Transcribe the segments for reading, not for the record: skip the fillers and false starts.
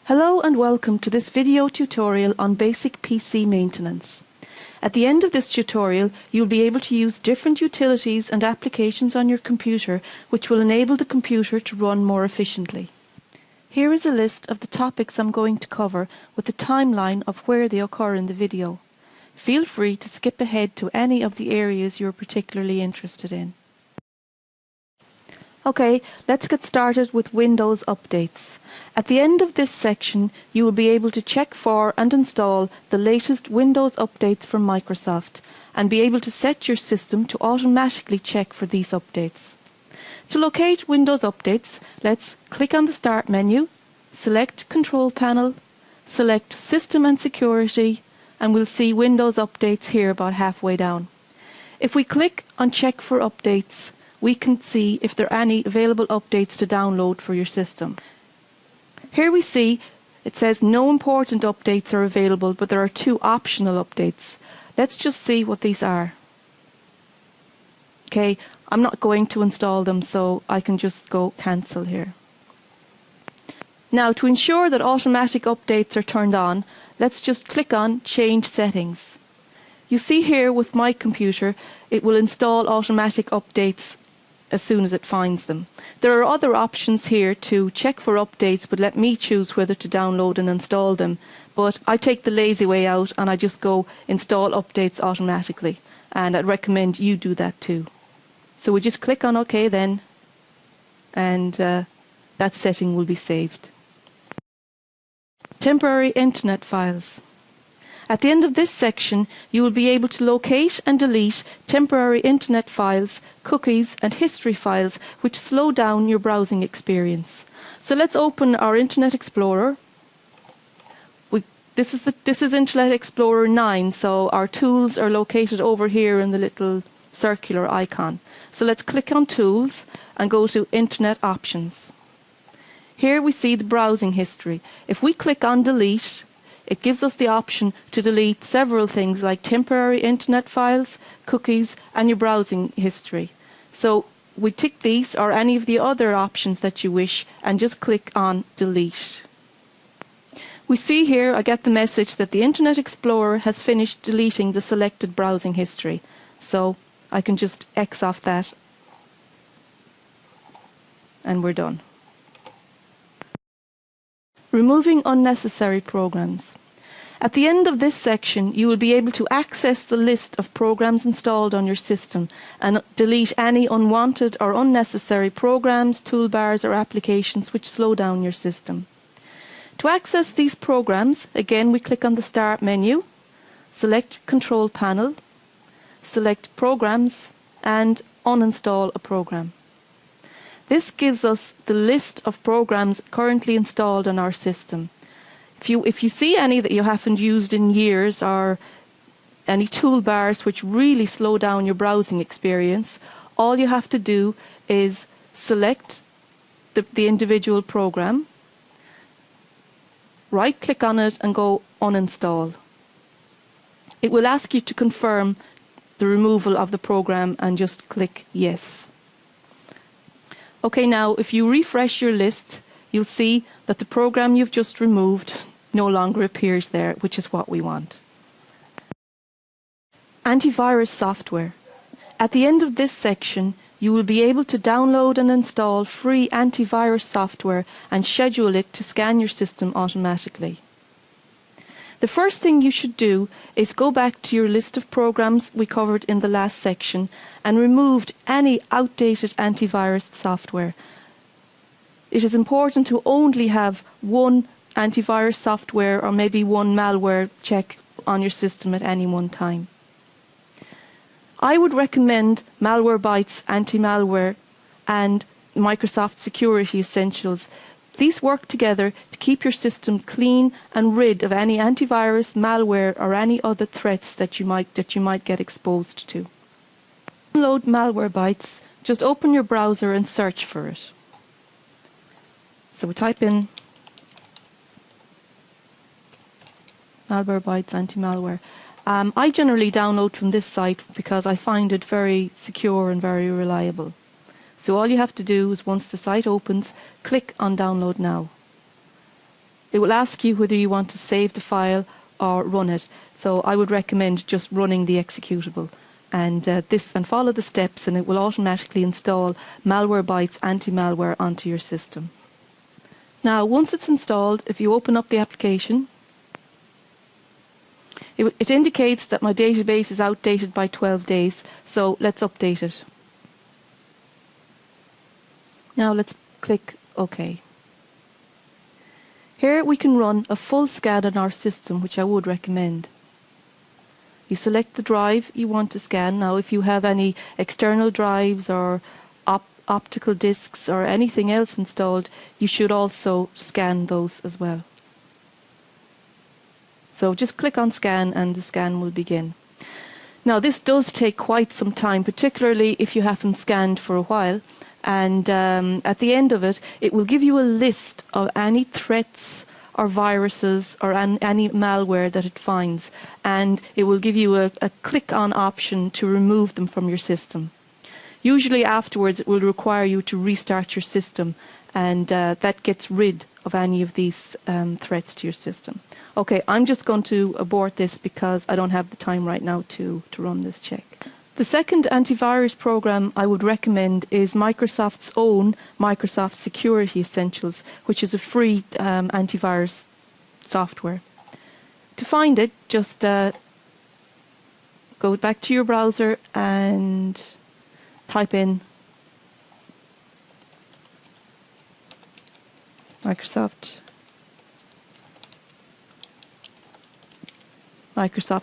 Hello and welcome to this video tutorial on basic PC maintenance. At the end of this tutorial, you'll be able to use different utilities and applications on your computer which will enable the computer to run more efficiently. Here is a list of the topics I'm going to cover with a timeline of where they occur in the video. Feel free to skip ahead to any of the areas you're particularly interested in. Okay, let's get started with Windows updates. At the end of this section, you will be able to check for and install the latest Windows updates from Microsoft and be able to set your system to automatically check for these updates. To locate Windows updates, let's click on the Start menu, select Control Panel, select System and Security, and we'll see Windows updates here about halfway down. If we click on Check for Updates, we can see if there are any available updates to download for your system. Here we see it says no important updates are available, but there are 2 optional updates. Let's just see what these are. Okay, I'm not going to install them, so I can just go cancel here. Now, to ensure that automatic updates are turned on, let's just click on Change Settings. You see here with my computer, it will install automatic updates as soon as it finds them. There are other options here to check for updates, but let me choose whether to download and install them. But I take the lazy way out and I just go install updates automatically, and I'd recommend you do that too. So we just click on OK then, and that setting will be saved. Temporary internet files. At the end of this section, you will be able to locate and delete temporary internet files, cookies and history files which slow down your browsing experience. So let's open our Internet Explorer. This is Internet Explorer 9, so our tools are located over here in the little circular icon. So let's click on Tools and go to Internet Options. Here we see the browsing history. If we click on Delete, it gives us the option to delete several things like temporary internet files, cookies and your browsing history. So we tick these or any of the other options that you wish and just click on Delete. We see here I get the message that the Internet Explorer has finished deleting the selected browsing history. So I can just X off that and we're done. Removing unnecessary programs. At the end of this section, you will be able to access the list of programs installed on your system and delete any unwanted or unnecessary programs, toolbars or applications which slow down your system. To access these programs, again we click on the Start menu, select Control Panel, select Programs and uninstall a program. This gives us the list of programs currently installed on our system. If you see any that you haven't used in years or any toolbars which really slow down your browsing experience, all you have to do is select the individual program, right-click on it and go Uninstall. It will ask you to confirm the removal of the program and just click Yes. Okay, now if you refresh your list, you'll see that the program you've just removed no longer appears there, which is what we want. Antivirus software. At the end of this section, you will be able to download and install free antivirus software and schedule it to scan your system automatically. The first thing you should do is go back to your list of programs we covered in the last section and remove any outdated antivirus software. It is important to only have one antivirus software or maybe one malware check on your system at any one time. I would recommend Malwarebytes Anti-Malware and Microsoft Security Essentials. These work together to keep your system clean and rid of any antivirus, malware or any other threats that you might get exposed to. To download Malwarebytes, just open your browser and search for it. So we type in Malwarebytes Anti-Malware. I generally download from this site because I find it very secure and very reliable. So all you have to do is once the site opens, click on Download Now. It will ask you whether you want to save the file or run it. So I would recommend just running the executable. And follow the steps, and it will automatically install Malwarebytes anti-malware onto your system. Now, once it's installed, if you open up the application, it indicates that my database is outdated by 12 days, so let's update it. Now let's click OK. Here we can run a full scan on our system, which I would recommend. You select the drive you want to scan. Now, if you have any external drives or optical discs or anything else installed, you should also scan those as well. So just click on scan and the scan will begin. Now, this does take quite some time, particularly if you haven't scanned for a while. And at the end of it, it will give you a list of any threats or viruses or any malware that it finds, and it will give you a click on option to remove them from your system. Usually afterwards it will require you to restart your system, and that gets rid of any of these threats to your system. Okay, I'm just going to abort this because I don't have the time right now to run this check. The second antivirus program I would recommend is Microsoft's own Microsoft Security Essentials, which is a free antivirus software. To find it, just go back to your browser and type in Microsoft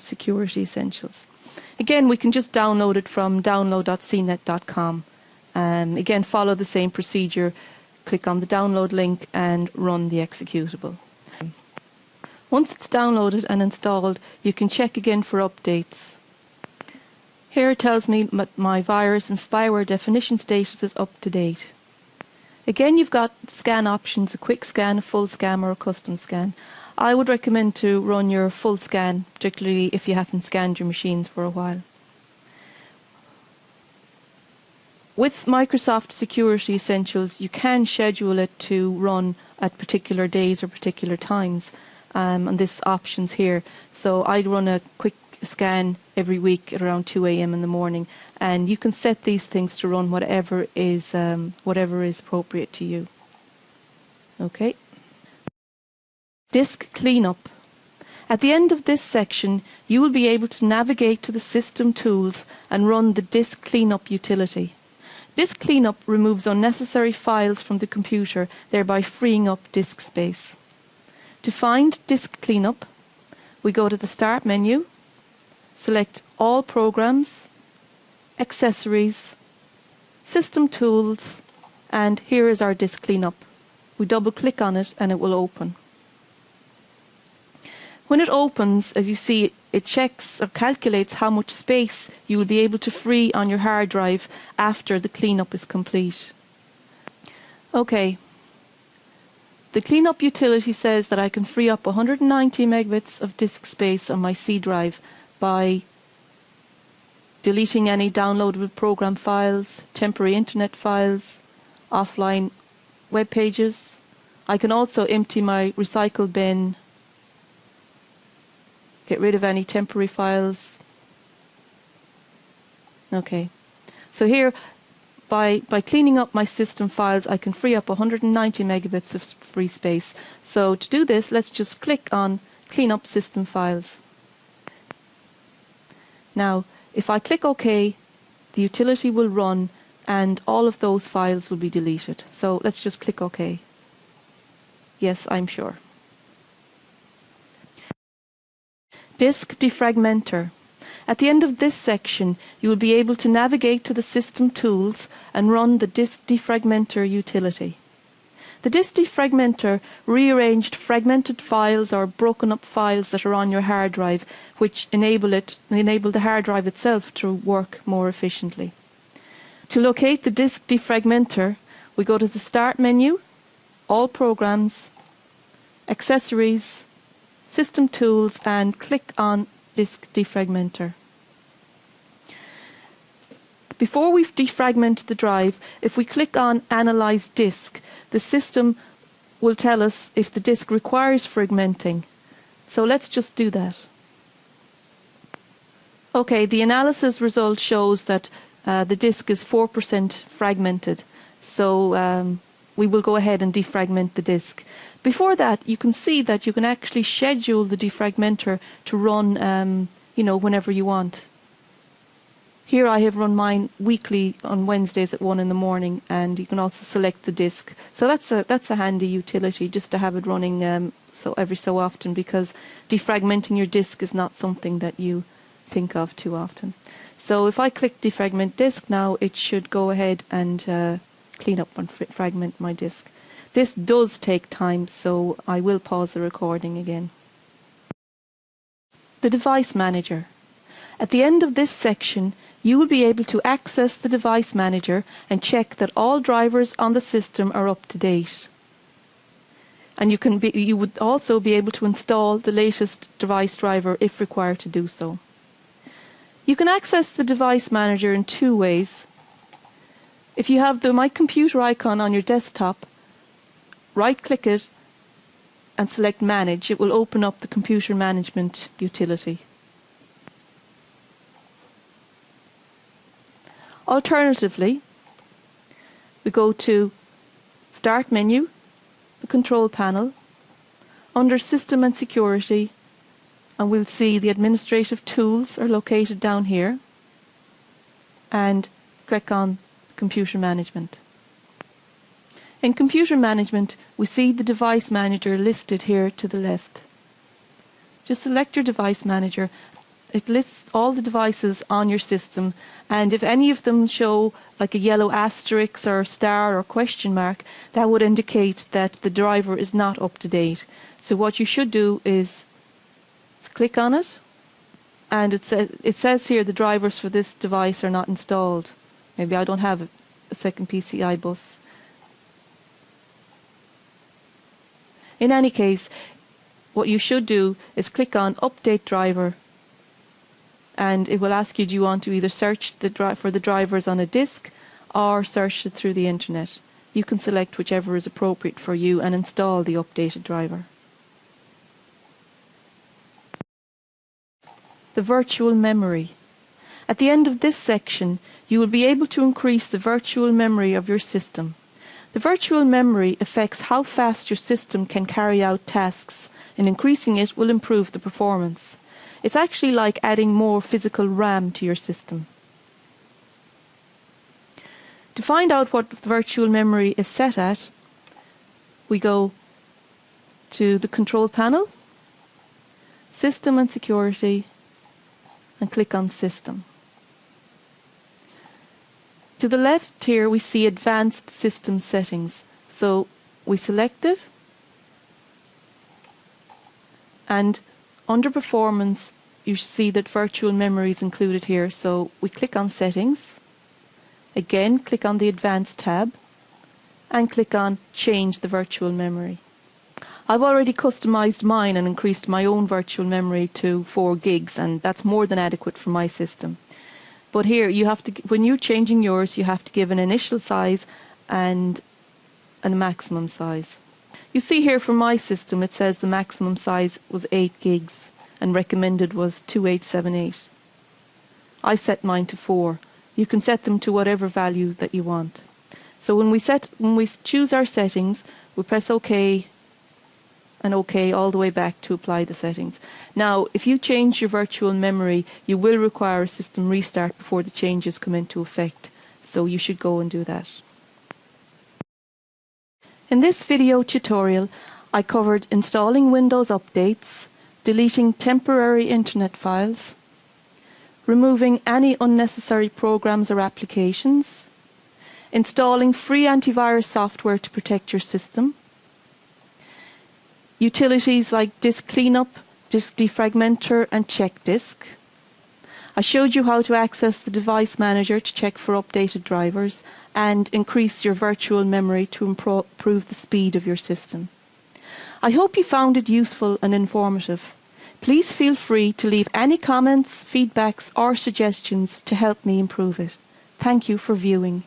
Security Essentials. Again, we can just download it from download.cnet.com. Again, follow the same procedure. Click on the download link and run the executable. Once it's downloaded and installed, you can check again for updates. Here it tells me my virus and spyware definition status is up to date. Again, you've got scan options, a quick scan, a full scan or a custom scan. I would recommend to run your full scan, particularly if you haven't scanned your machines for a while. With Microsoft Security Essentials, you can schedule it to run at particular days or particular times, and this option's here. So I'd run a quick scan every week at around 2 a.m. in the morning, and you can set these things to run whatever is appropriate to you. Okay. Disk cleanup. At the end of this section, you will be able to navigate to the system tools and run the disk cleanup utility. Disk cleanup removes unnecessary files from the computer, thereby freeing up disk space. To find disk cleanup, we go to the Start menu, select All Programs, Accessories, System Tools, and here is our disk cleanup. We double click on it and it will open. When it opens, as you see, it checks or calculates how much space you will be able to free on your hard drive after the cleanup is complete. Okay. The cleanup utility says that I can free up 190 megabits of disk space on my C drive by deleting any downloadable program files, temporary internet files, offline web pages. I can also empty my recycle bin, get rid of any temporary files. Okay, so here by cleaning up my system files, I can free up 190 megabits of free space. So to do this, let's just click on Clean Up System Files. Now, if I click OK, the utility will run and all of those files will be deleted. So let's just click OK. Yes, I'm sure. Disk Defragmenter. At the end of this section, you will be able to navigate to the System Tools and run the Disk Defragmenter utility. The Disk Defragmenter rearranged fragmented files or broken up files that are on your hard drive, which enable the hard drive itself to work more efficiently. To locate the Disk Defragmenter, we go to the Start menu, All Programs, Accessories, System Tools, and click on Disk Defragmenter. Before we defragment the drive, if we click on Analyze Disk, the system will tell us if the disk requires fragmenting. So let's just do that. Okay, the analysis result shows that the disk is 4% fragmented. So we will go ahead and defragment the disk. Before that, you can see that you can actually schedule the defragmenter to run whenever you want. Here I have run mine weekly on Wednesdays at 1 in the morning, and you can also select the disk. So that's a handy utility, just to have it running so every so often, because defragmenting your disk is not something that you think of too often. So if I click defragment disk now, it should go ahead and clean up and fragment my disk. This does take time, so I will pause the recording again. The device manager. At the end of this section, you will be able to access the device manager and check that all drivers on the system are up to date. And you would also be able to install the latest device driver if required to do so. You can access the device manager in two ways. If you have the My Computer icon on your desktop, right-click it and select Manage. It will open up the computer management utility. Alternatively, we go to Start menu, the control panel, under System and Security, and we'll see the administrative tools are located down here, and click on Computer Management. In Computer Management, we see the Device Manager listed here to the left. Just select your Device Manager. It lists all the devices on your system, and if any of them show like a yellow asterisk or star or question mark, that would indicate that the driver is not up to date. So what you should do is click on it, and it says here the drivers for this device are not installed. Maybe I don't have a second PCI bus. In any case, what you should do is click on Update Driver, and it will ask you, do you want to either search for the drivers on a disk or search it through the internet. You can select whichever is appropriate for you and install the updated driver. The virtual memory. At the end of this section, you will be able to increase the virtual memory of your system. The virtual memory affects how fast your system can carry out tasks, and increasing it will improve the performance. It's actually like adding more physical RAM to your system. To find out what virtual memory is set at, we go to the control panel, System and Security, and click on System. To the left here we see Advanced System Settings. So we select it, and under Performance you see that virtual memory is included here. So we click on Settings, again click on the Advanced tab, and click on Change the virtual memory. I've already customized mine and increased my own virtual memory to 4 gigs, and that's more than adequate for my system. But here, you have to, when you're changing yours, you have to give an initial size and a maximum size. You see here for my system, it says the maximum size was 8 gigs and recommended was 2878. I set mine to 4. You can set them to whatever value that you want. So when we choose our settings, we press OK and OK all the way back to apply the settings. Now, if you change your virtual memory, you will require a system restart before the changes come into effect. So you should go and do that. In this video tutorial, I covered installing Windows updates, deleting temporary internet files, removing any unnecessary programs or applications, installing free antivirus software to protect your system, utilities like disk cleanup, disk defragmenter, and check disk. I showed you how to access the device manager to check for updated drivers and increase your virtual memory to improve the speed of your system. I hope you found it useful and informative. Please feel free to leave any comments, feedbacks, or suggestions to help me improve it. Thank you for viewing.